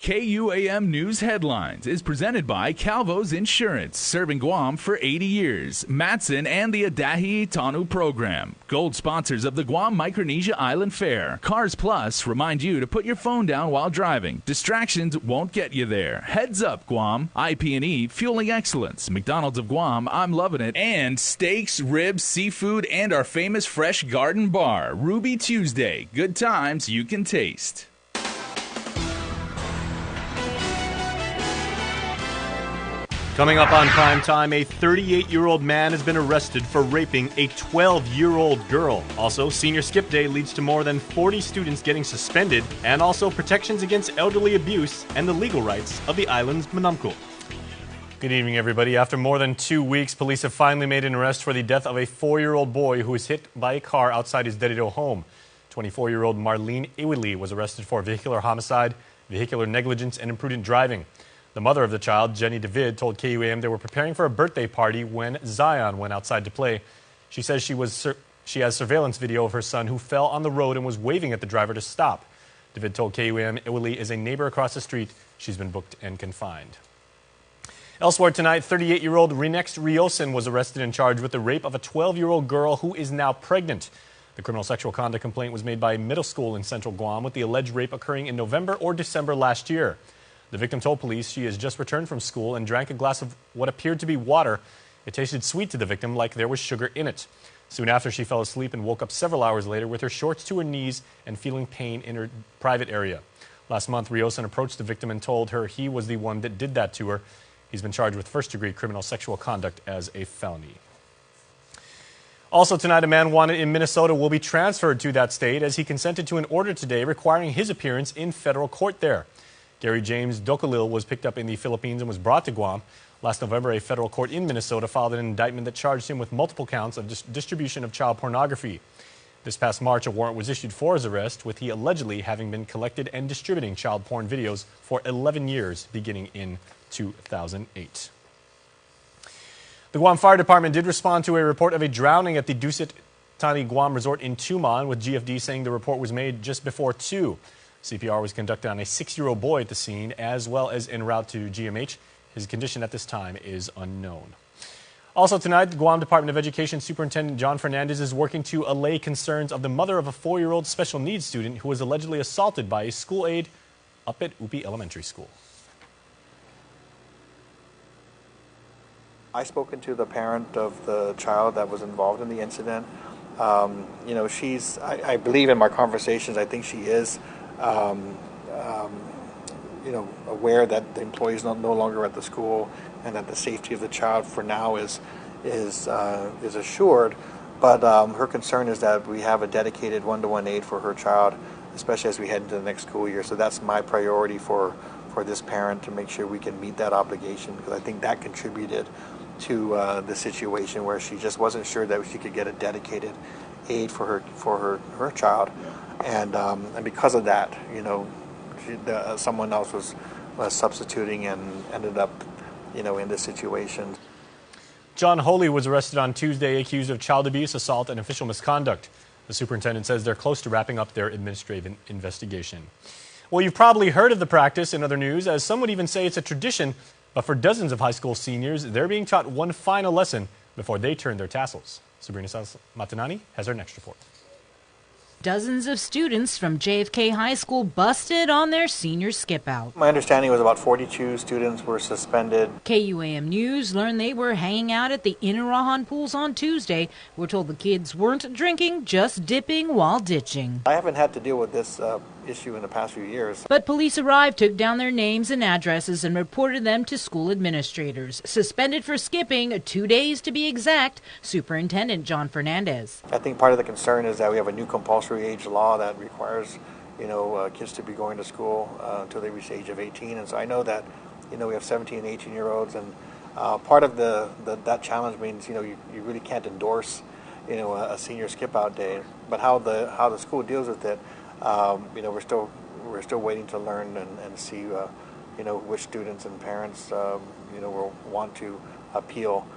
KUAM News Headlines is presented by Calvo's Insurance, serving Guam for 80 years. Matson and the Adahi Tanu program, gold sponsors of the Guam Micronesia Island Fair. Cars Plus remind you to put your phone down while driving. Distractions won't get you there. Heads up, Guam. IP&E, fueling excellence. McDonald's of Guam, I'm loving it. And steaks, ribs, seafood, and our famous fresh garden bar. Ruby Tuesday. Good times you can taste. Coming up on Prime Time, a 38-year-old man has been arrested for raping a 12-year-old girl. Also, Senior Skip Day leads to more than 40 students getting suspended, and also protections against elderly abuse and the legal rights of the island's Manamku. Good evening, everybody. After more than 2 weeks, police have finally made an arrest for the death of a 4-year-old boy who was hit by a car outside his Dedido home. 24-year-old Marlene Iwili was arrested for vehicular homicide, vehicular negligence, and imprudent driving. The mother of the child, Jenny David, told KUAM they were preparing for a birthday party when Zion went outside to play. She says she has surveillance video of her son who fell on the road and was waving at the driver to stop. David told KUAM Iwili is a neighbor across the street. She's been booked and confined. Elsewhere tonight, 38-year-old Renex Riosen was arrested and charged with the rape of a 12-year-old girl who is now pregnant. The criminal sexual conduct complaint was made by a middle school in central Guam, with the alleged rape occurring in November or December last year. The victim told police she has just returned from school and drank a glass of what appeared to be water. It tasted sweet to the victim, like there was sugar in it. Soon after, she fell asleep and woke up several hours later with her shorts to her knees and feeling pain in her private area. Last month, Riosen approached the victim and told her he was the one that did that to her. He's been charged with first-degree criminal sexual conduct as a felony. Also tonight, a man wanted in Minnesota will be transferred to that state as he consented to an order today requiring his appearance in federal court there. Gary James Dokolil was picked up in the Philippines and was brought to Guam. Last November, a federal court in Minnesota filed an indictment that charged him with multiple counts of distribution of child pornography. This past March, a warrant was issued for his arrest, with he allegedly having been collected and distributing child porn videos for 11 years, beginning in 2008. The Guam Fire Department did respond to a report of a drowning at the Dusit Tani Guam Resort in Tuman, with GFD saying the report was made just before 2. CPR was conducted on a 6-year-old boy at the scene, as well as en route to GMH. His condition at this time is unknown. Also tonight, the Guam Department of Education Superintendent John Fernandez is working to allay concerns of the mother of a 4-year-old special needs student who was allegedly assaulted by a school aide up at Upi Elementary School. I spoken to the parent of the child that was involved in the incident. I believe in my conversations, I think she is aware that the employee is no longer at the school and that the safety of the child for now is assured. But her concern is that we have a dedicated one-to-one aide for her child, especially as we head into the next school year. So that's my priority for this parent, to make sure we can meet that obligation, because I think that contributed to the situation where she just wasn't sure that she could get a dedicated aide for her child, and because of that, someone else was substituting and ended up, in this situation. John Holy was arrested on Tuesday, accused of child abuse, assault, and official misconduct. The superintendent says they're close to wrapping up their administrative investigation. Well, you've probably heard of the practice in other news, as some would even say it's a tradition, but for dozens of high school seniors, they're being taught one final lesson before they turn their tassels. Sabrina Matanani has our next report. Dozens of students from JFK High School busted on their senior skip out. My understanding was about 42 students were suspended. KUAM News learned they were hanging out at the Inarahan pools on Tuesday. We're told the kids weren't drinking, just dipping while ditching. I haven't had to deal with this issue in the past few years. But police arrived, took down their names and addresses, and reported them to school administrators. Suspended for skipping, 2 days to be exact, Superintendent John Fernandez. I think part of the concern is that we have a new compulsory age law that requires, kids to be going to school until they reach the age of 18. And so I know that, we have 17 and 18-year-olds, and part of that challenge means, you really can't endorse, a senior skip-out day. But how the school deals with it, we're still waiting to learn and see, which students and parents, will want to appeal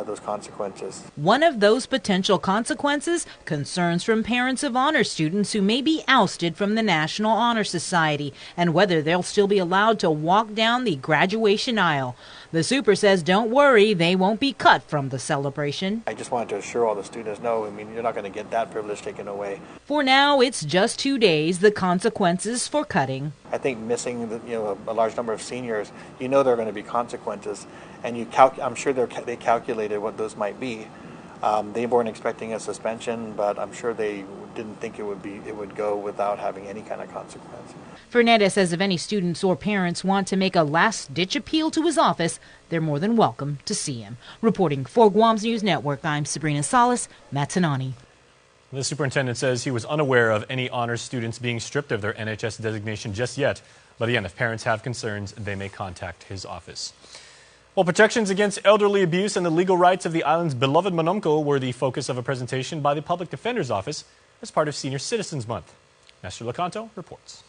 those consequences. One of those potential consequences, concerns from parents of honor students who may be ousted from the National Honor Society and whether they'll still be allowed to walk down the graduation aisle. The super says don't worry, they won't be cut from the celebration. I just wanted to assure all the students, no, I mean, you're not going to get that privilege taken away. For now, it's just 2 days, the consequences for cutting. I think missing a large number of seniors, there are going to be consequences, and I'm sure they calculated what those might be. They weren't expecting a suspension, but I'm sure they didn't think it would go without having any kind of consequence. Fernandez says if any students or parents want to make a last-ditch appeal to his office, they're more than welcome to see him. Reporting for Guam's News Network, I'm Sabrina Salas, Matsanani. The superintendent says he was unaware of any honors students being stripped of their NHS designation just yet. But again, if parents have concerns, they may contact his office. Well, protections against elderly abuse and the legal rights of the island's beloved Manomco were the focus of a presentation by the Public Defender's Office as part of Senior Citizens Month. Nestor Lecanto reports.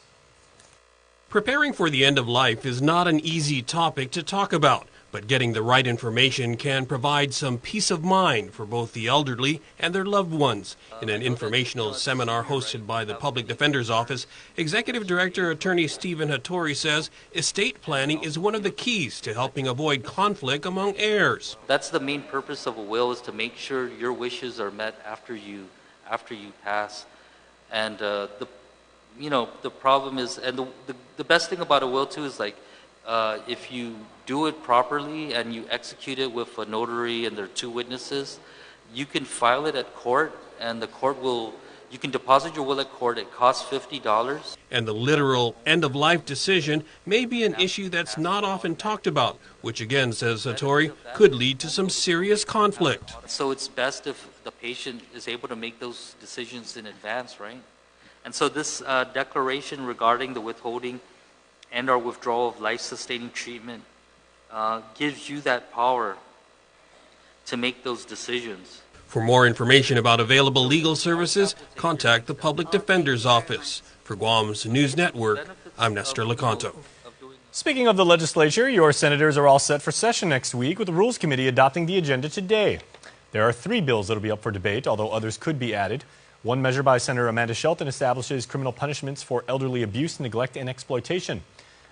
Preparing for the end of life is not an easy topic to talk about, but getting the right information can provide some peace of mind for both the elderly and their loved ones. In an informational seminar hosted by the Public Defender's Office, Executive Director Attorney Stephen Hattori says estate planning is one of the keys to helping avoid conflict among heirs. That's the main purpose of a will, is to make sure your wishes are met after you pass. And the problem is, and the best thing about a will too is if you do it properly and you execute it with a notary and there are 2 witnesses, you can file it at court and you can deposit your will at court. It costs $50. And the literal end-of-life decision may be an issue that's not often talked about, which again, says Hattori, could lead to some serious conflict. So it's best if the patient is able to make those decisions in advance, right? And so this declaration regarding the withholding and or withdrawal of life-sustaining treatment gives you that power to make those decisions. For more information about available legal services, contact the Public Defender's Office. For Guam's News Network, I'm Nestor Lecanto. Speaking of the legislature, your senators are all set for session next week, with the Rules Committee adopting the agenda today. There are 3 bills that will be up for debate, although others could be added. One measure by Senator Amanda Shelton establishes criminal punishments for elderly abuse, neglect, and exploitation.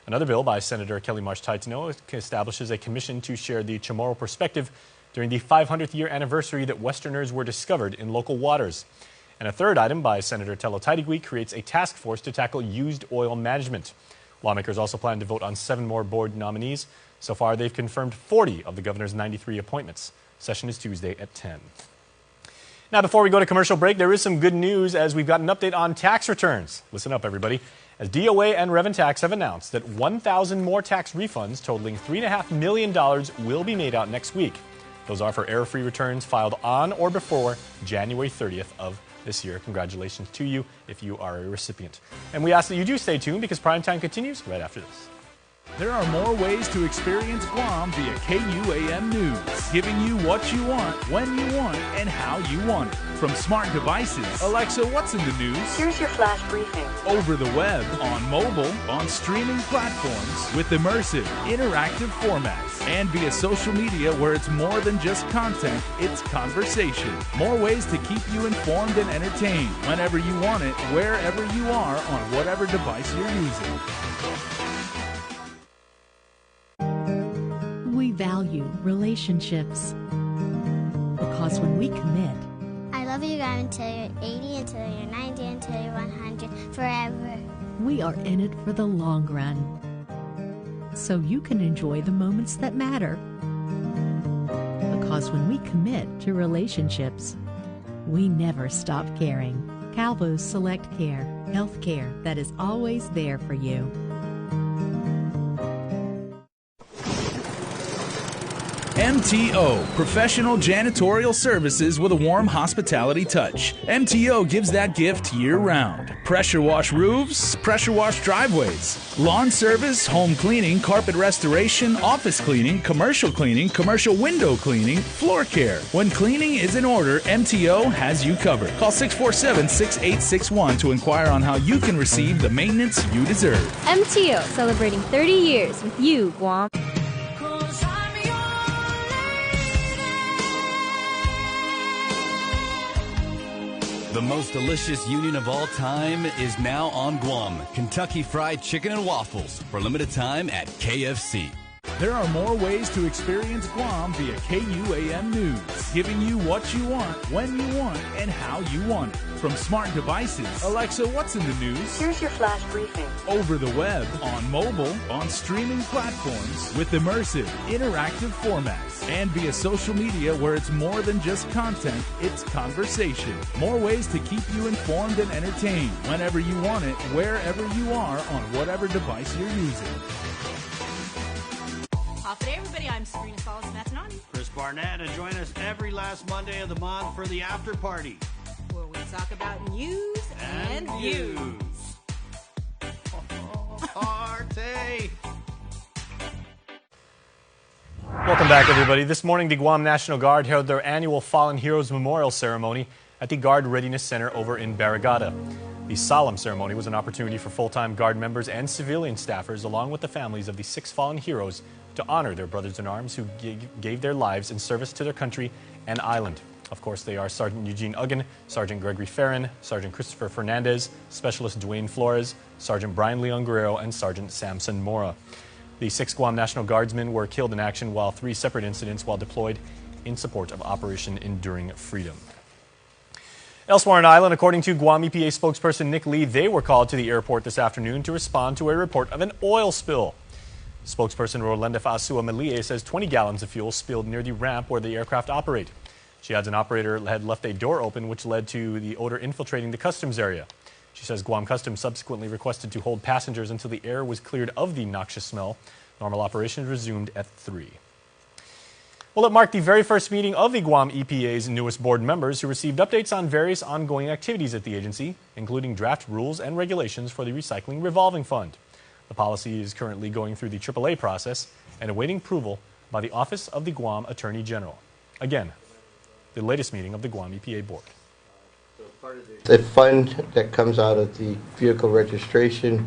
Another bill by Senator Kelly Marsh-Taitano establishes a commission to share the Chamorro perspective during the 500th year anniversary that Westerners were discovered in local waters. And a third item by Senator Tello Taitigui creates a task force to tackle used oil management. Lawmakers also plan to vote on 7 more board nominees. So far, they've confirmed 40 of the governor's 93 appointments. Session is Tuesday at 10. Now, before we go to commercial break, there is some good news as we've got an update on tax returns. Listen up, everybody. As DOA and Reventax have announced that 1,000 more tax refunds totaling $3.5 million will be made out next week. Those are for error-free returns filed on or before January 30th of this year. Congratulations to you if you are a recipient. And we ask that you do stay tuned because Primetime continues right after this. There are more ways to experience Guam via KUAM News, giving you what you want, when you want, and how you want it. From smart devices, Alexa, what's in the news? Here's your flash briefing. Over the web, on mobile, on streaming platforms, with immersive, interactive formats, and via social media where it's more than just content, it's conversation. More ways to keep you informed and entertained whenever you want it, wherever you are, on whatever device you're using. We value relationships because when we commit, I love you guys until you're 80, until you're 90, until you're 100, forever. We are in it for the long run, so you can enjoy the moments that matter. Because when we commit to relationships, we never stop caring. Calvo's Select Care, health care that is always there for you. MTO, professional janitorial services with a warm hospitality touch. MTO gives that gift year-round. Pressure wash roofs, pressure wash driveways, lawn service, home cleaning, carpet restoration, office cleaning, commercial window cleaning, floor care. When cleaning is in order, MTO has you covered. Call 647-6861 to inquire on how you can receive the maintenance you deserve. MTO, celebrating 30 years with you, Guam. The most delicious union of all time is now on Guam. Kentucky Fried Chicken and Waffles for limited time at KFC. There are more ways to experience Guam via KUAM News, giving you what you want, when you want, and how you want it. From smart devices, Alexa, what's in the news? Here's your flash briefing. Over the web, on mobile, on streaming platforms, with immersive, interactive formats, and via social media where it's more than just content, it's conversation. More ways to keep you informed and entertained whenever you want it, wherever you are, on whatever device you're using. Off today, everybody. I'm Sabrina Salas-Matanani. Chris Barnett, and join us every last Monday of the month for the after party, where we talk about news and views. Arte! Welcome back, everybody. This morning, the Guam National Guard held their annual Fallen Heroes Memorial Ceremony at the Guard Readiness Center over in Barrigada. The solemn ceremony was an opportunity for full-time Guard members and civilian staffers, along with the families of the 6 fallen heroes, to honor their brothers-in-arms who gave their lives in service to their country and island. Of course, they are Sergeant Eugene Uggan, Sergeant Gregory Farron, Sergeant Christopher Fernandez, Specialist Dwayne Flores, Sergeant Brian Leon Guerrero, and Sergeant Samson Mora. The 6 Guam National Guardsmen were killed in action while 3 separate incidents while deployed in support of Operation Enduring Freedom. Elsewhere on island, according to Guam EPA spokesperson Nick Lee, they were called to the airport this afternoon to respond to a report of an oil spill. Spokesperson Rolanda Faasua Melie says 20 gallons of fuel spilled near the ramp where the aircraft operate. She adds an operator had left a door open, which led to the odor infiltrating the customs area. She says Guam Customs subsequently requested to hold passengers until the air was cleared of the noxious smell. Normal operations resumed at 3. Well, it marked the very first meeting of the Guam EPA's newest board members, who received updates on various ongoing activities at the agency, including draft rules and regulations for the Recycling Revolving Fund. The policy is currently going through the AAA process and awaiting approval by the Office of the Guam Attorney General. Again, the latest meeting of the Guam EPA board. The fund that comes out of the vehicle registration,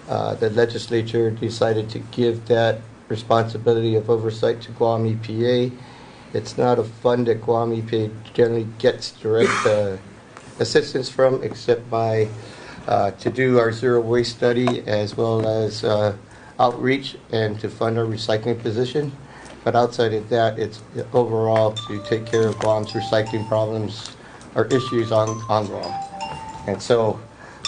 the legislature decided to give that responsibility of oversight to Guam EPA. It's not a fund that Guam EPA generally gets direct assistance from, except by to do our zero waste study, as well as outreach and to fund our recycling position. But outside of that, it's overall to take care of Guam's recycling problems or issues on Guam. And so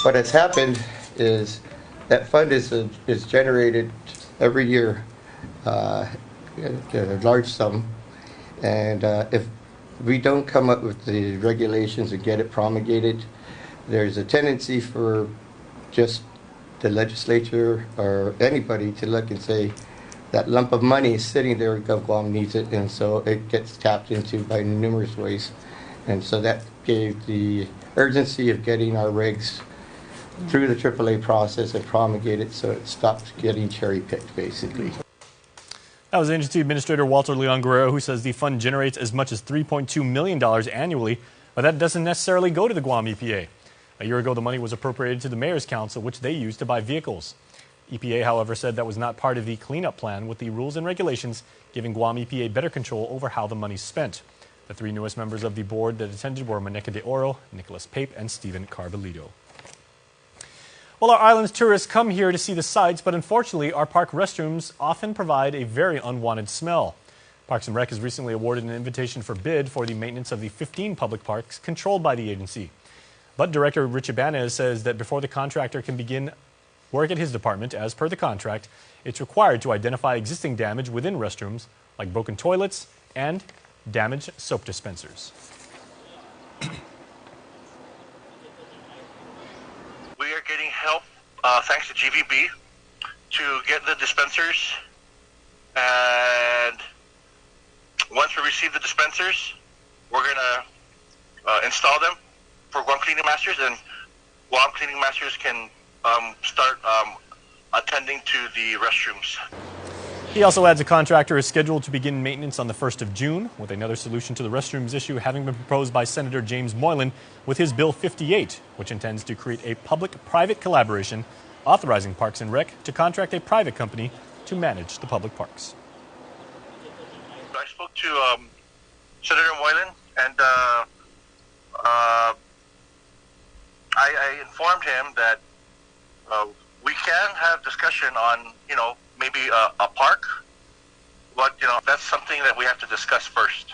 what has happened is that fund is generated every year a large sum, and if we don't come up with the regulations and get it promulgated, there's a tendency for just the legislature or anybody to look and say that lump of money is sitting there, Guam needs it, and so it gets tapped into by numerous ways. And so that gave the urgency of getting our regs through the AAA process and promulgated, so it stopped getting cherry-picked, basically. That was Agency Administrator Walter Leon Guerrero, who says the fund generates as much as $3.2 million annually, but that doesn't necessarily go to the Guam EPA. A year ago, the money was appropriated to the Mayor's Council, which they used to buy vehicles. EPA, however, said that was not part of the cleanup plan, with the rules and regulations giving Guam EPA better control over how the money's spent. The 3 newest members of the board that attended were Maneka de Oro, Nicholas Pape, and Stephen Carbolito. Well, our island's tourists come here to see the sights, but unfortunately, our park restrooms often provide a very unwanted smell. Parks and Rec has recently awarded an invitation for bid for the maintenance of the 15 public parks controlled by the agency. But Director Rich Ibanez says that before the contractor can begin work at his department, as per the contract, it's required to identify existing damage within restrooms, like broken toilets and damaged soap dispensers. We are getting help, thanks to GVB, to get the dispensers, and once we receive the dispensers, we're going to install them for Guam Cleaning Masters, and Guam Cleaning Masters can start attending to the restrooms. He also adds a contractor is scheduled to begin maintenance on the 1st of June, with another solution to the restrooms issue having been proposed by Senator James Moylan with his Bill 58, which intends to create a public-private collaboration authorizing Parks and Rec to contract a private company to manage the public parks. I spoke to Senator Moylan, and I informed him that we can have discussion on, maybe a park, but, that's something that we have to discuss first.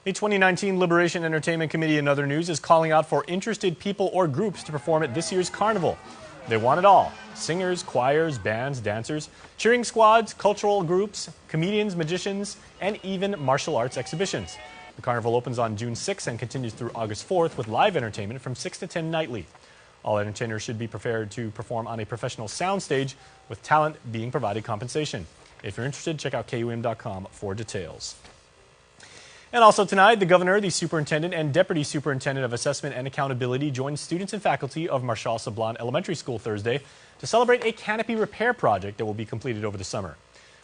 The 2019 Liberation Entertainment Committee, in other news, is calling out for interested people or groups to perform at this year's carnival. They want it all: singers, choirs, bands, dancers, cheering squads, cultural groups, comedians, magicians, and even martial arts exhibitions. The carnival opens on June 6th and continues through August 4th with live entertainment from 6 to 10 nightly. All entertainers should be prepared to perform on a professional soundstage, with talent being provided compensation. If you're interested, check out KUAM.com for details. And also tonight, the governor, the superintendent, and deputy superintendent of assessment and accountability joined students and faculty of Marshal Sablan Elementary School Thursday to celebrate a canopy repair project that will be completed over the summer.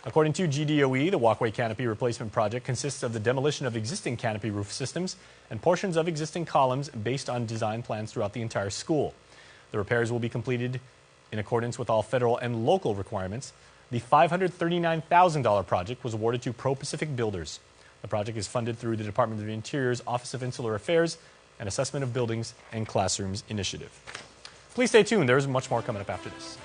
According to GDOE, the walkway canopy replacement project consists of the demolition of existing canopy roof systems and portions of existing columns based on design plans throughout the entire school. The repairs will be completed in accordance with all federal and local requirements. The $539,000 project was awarded to Pro-Pacific Builders. The project is funded through the Department of the Interior's Office of Insular Affairs and Assessment of Buildings and Classrooms initiative. Please stay tuned. There's much more coming up after this.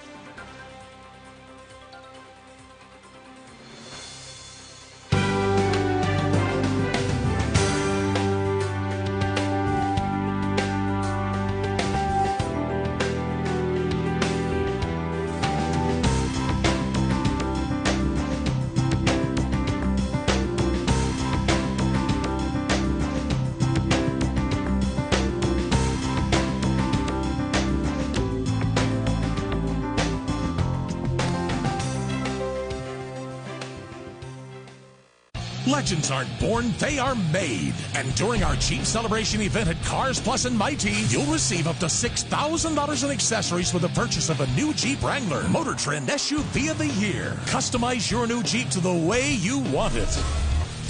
Legends aren't born, they are made. And during our Jeep Celebration event at Cars Plus and Mighty, you'll receive up to $6,000 in accessories with the purchase of a new Jeep Wrangler Motor Trend SUV of the Year. Customize your new Jeep to the way you want it.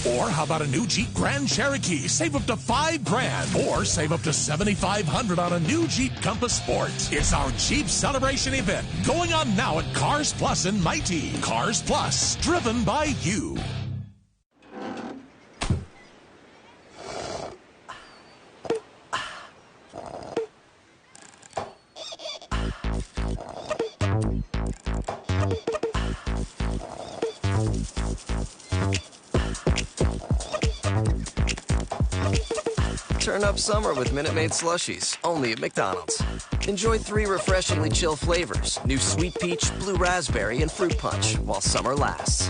Or how about a new Jeep Grand Cherokee? Save up to $5,000. Or save up to $7,500 on a new Jeep Compass Sport. It's our Jeep Celebration event going on now at Cars Plus and Mighty. Cars Plus, driven by you. Turn up summer with Minute Maid slushies, only at McDonald's. Enjoy 3 refreshingly chill flavors: new sweet peach, blue raspberry, and fruit punch, while summer lasts.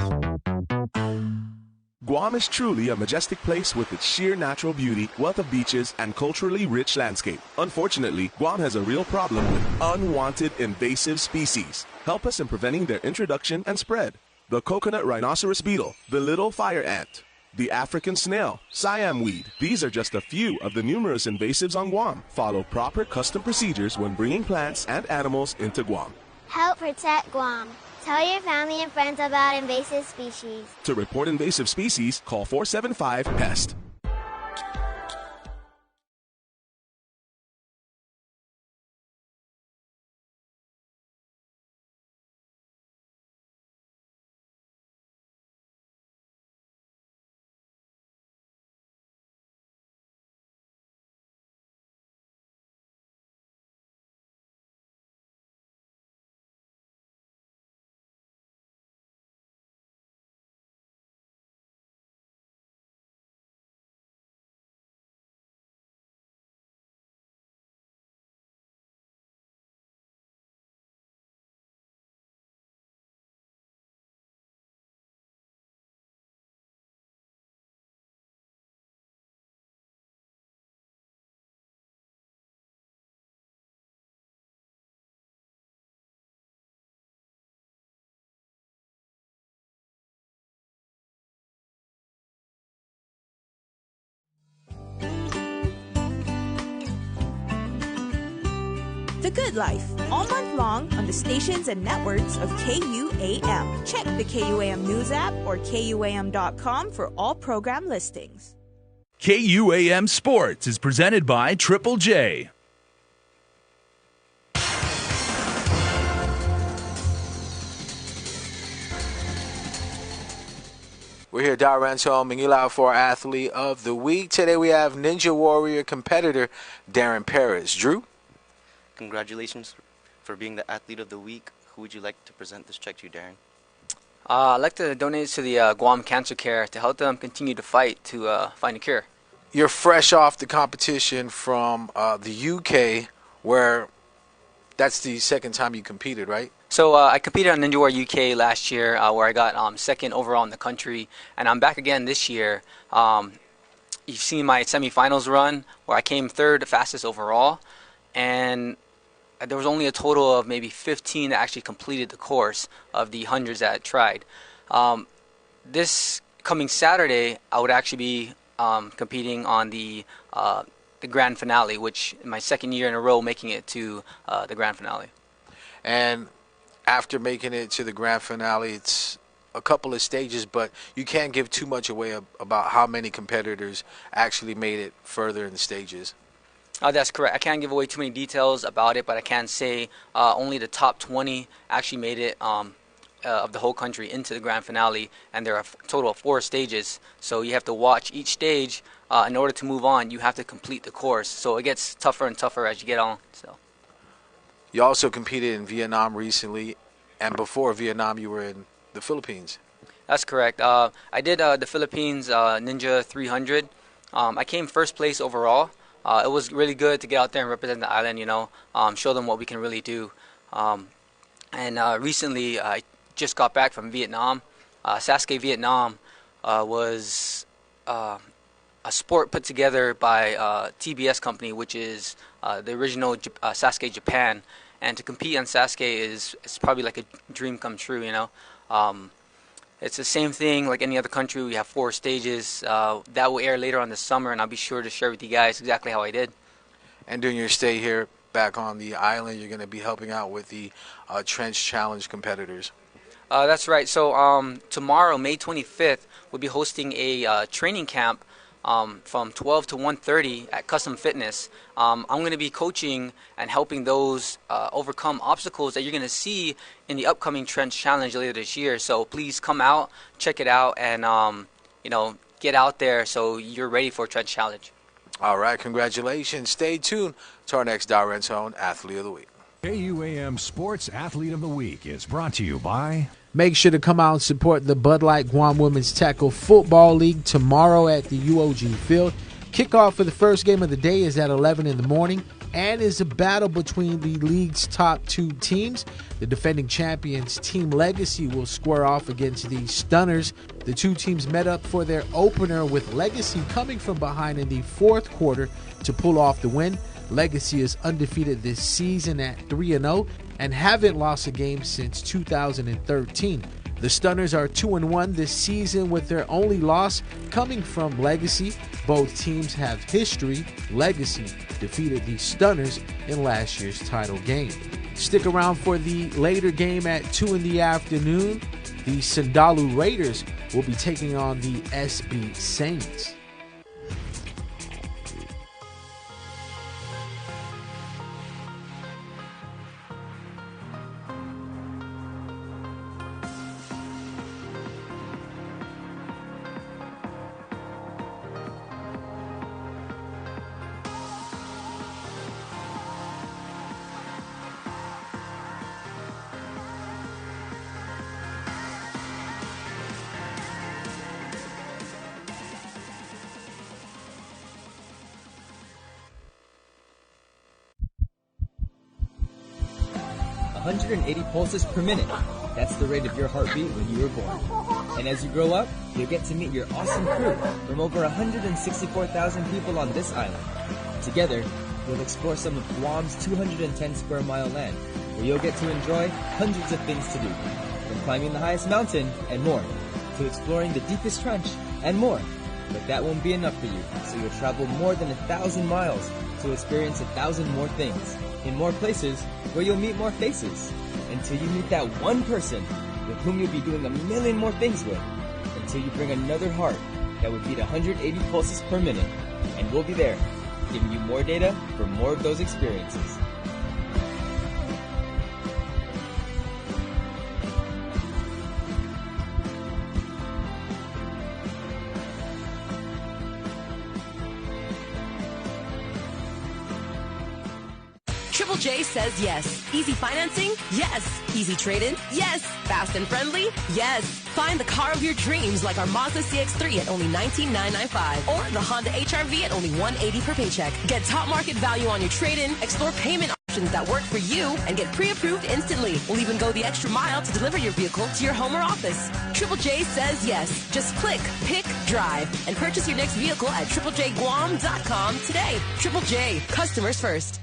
Guam is truly a majestic place with its sheer natural beauty, wealth of beaches, and culturally rich landscape. Unfortunately, Guam has a real problem with unwanted invasive species. Help us in preventing their introduction and spread. The coconut rhinoceros beetle, the little fire ant, the African snail, Siam weed. These are just a few of the numerous invasives on Guam. Follow proper custom procedures when bringing plants and animals into Guam. Help protect Guam. Tell your family and friends about invasive species. To report invasive species, call 475-PEST. The Good Life, all month long on the stations and networks of KUAM. Check the KUAM News app or KUAM.com for all program listings. KUAM Sports is presented by Triple J. We're here, Darrenzo Mingila, for our Athlete of the Week. Today we have Ninja Warrior competitor Darren Perez. Drew? Congratulations for being the Athlete of the Week. Who would you like to present this check to, Darren? I'd like to donate it to the Guam Cancer Care to help them continue to fight to find a cure. You're fresh off the competition from the UK, where that's the second time you competed, right? So I competed on Ninja Warrior UK last year, where I got second overall in the country, and I'm back again this year. You've seen my semifinals run, where I came third fastest overall, and there was only a total of maybe 15 that actually completed the course of the hundreds that tried. This coming Saturday, I would actually be competing on the grand finale, which is my second year in a row making it to the grand finale. And after making it to the grand finale, it's a couple of stages, but you can't give too much away about how many competitors actually made it further in the stages. That's correct. I can't give away too many details about it, but I can say only the top 20 actually made it of the whole country into the grand finale, and there are a total of 4 stages. So you have to watch each stage. In order to move on, you have to complete the course. So it gets tougher and tougher as you get on. So. You also competed in Vietnam recently, and before Vietnam, you were in the Philippines. That's correct. I did the Philippines Ninja 300. I came first place overall. It was really good to get out there and represent the island, show them what we can really do. And recently, I just got back from Vietnam. Sasuke Vietnam was a sport put together by TBS Company, which is the original Sasuke Japan. And to compete on Sasuke is probably like a dream come true, It's the same thing like any other country. We have 4 stages. That will air later on this summer, and I'll be sure to share with you guys exactly how I did. And during your stay here back on the island, you're going to be helping out with the Trench Challenge competitors. That's right. So tomorrow, May 25th, we'll be hosting a training camp from 12 to 1:30 at Custom Fitness. I'm going to be coaching and helping those overcome obstacles that you're going to see in the upcoming Trench Challenge later this year. So please come out, check it out, and get out there so you're ready for Trench Challenge. All right, congratulations. Stay tuned to our next Darrenzo Athlete of the Week. KUAM Sports Athlete of the Week is brought to you by... Make sure to come out and support the Bud Light Guam Women's Tackle Football League tomorrow at the UOG Field. Kickoff for the first game of the day is at 11 in the morning and is a battle between the league's top 2 teams. The defending champions, Team Legacy, will square off against the Stunners. The 2 teams met up for their opener, with Legacy coming from behind in the 4th quarter to pull off the win. Legacy is undefeated this season at 3-0 and haven't lost a game since 2013. The Stunners are 2-1 this season, with their only loss coming from Legacy. Both teams have history. Legacy defeated the Stunners in last year's title game. Stick around for the later game at 2 in the afternoon. The Sandalu Raiders will be taking on the SB Saints. Pulses per minute. That's the rate of your heartbeat when you were born. And as you grow up, you'll get to meet your awesome crew from over 164,000 people on this island. Together, you'll explore some of Guam's 210 square mile land, where you'll get to enjoy hundreds of things to do, from climbing the highest mountain and more, to exploring the deepest trench and more. But that won't be enough for you, so you'll travel more than 1,000 miles to experience 1,000 more things, in more places where you'll meet more faces, until you meet that one person with whom you'll be doing 1,000,000 more things with, until you bring another heart that would beat 180 pulses per minute, and we'll be there, giving you more data for more of those experiences. Triple J says yes. Easy financing? Yes. Easy trade-in? Yes. Fast and friendly? Yes. Find the car of your dreams like our Mazda CX-3 at only $19,995 or the Honda HR-V at only $180 per paycheck. Get top market value on your trade-in, explore payment options that work for you, and get pre-approved instantly. We'll even go the extra mile to deliver your vehicle to your home or office. Triple J says yes. Just click, pick, drive, and purchase your next vehicle at triplejguam.com today. Triple J, customers first.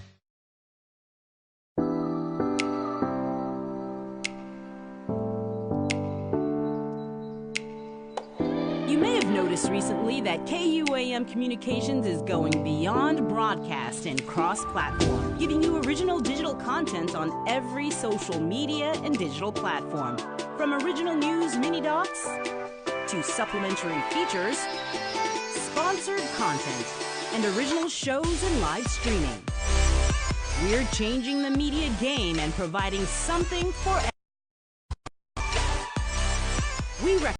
You may have noticed recently that KUAM Communications is going beyond broadcast and cross-platform, giving you original digital content on every social media and digital platform. From original news mini-docs to supplementary features, sponsored content, and original shows and live streaming. We're changing the media game and providing something for everyone. We recommend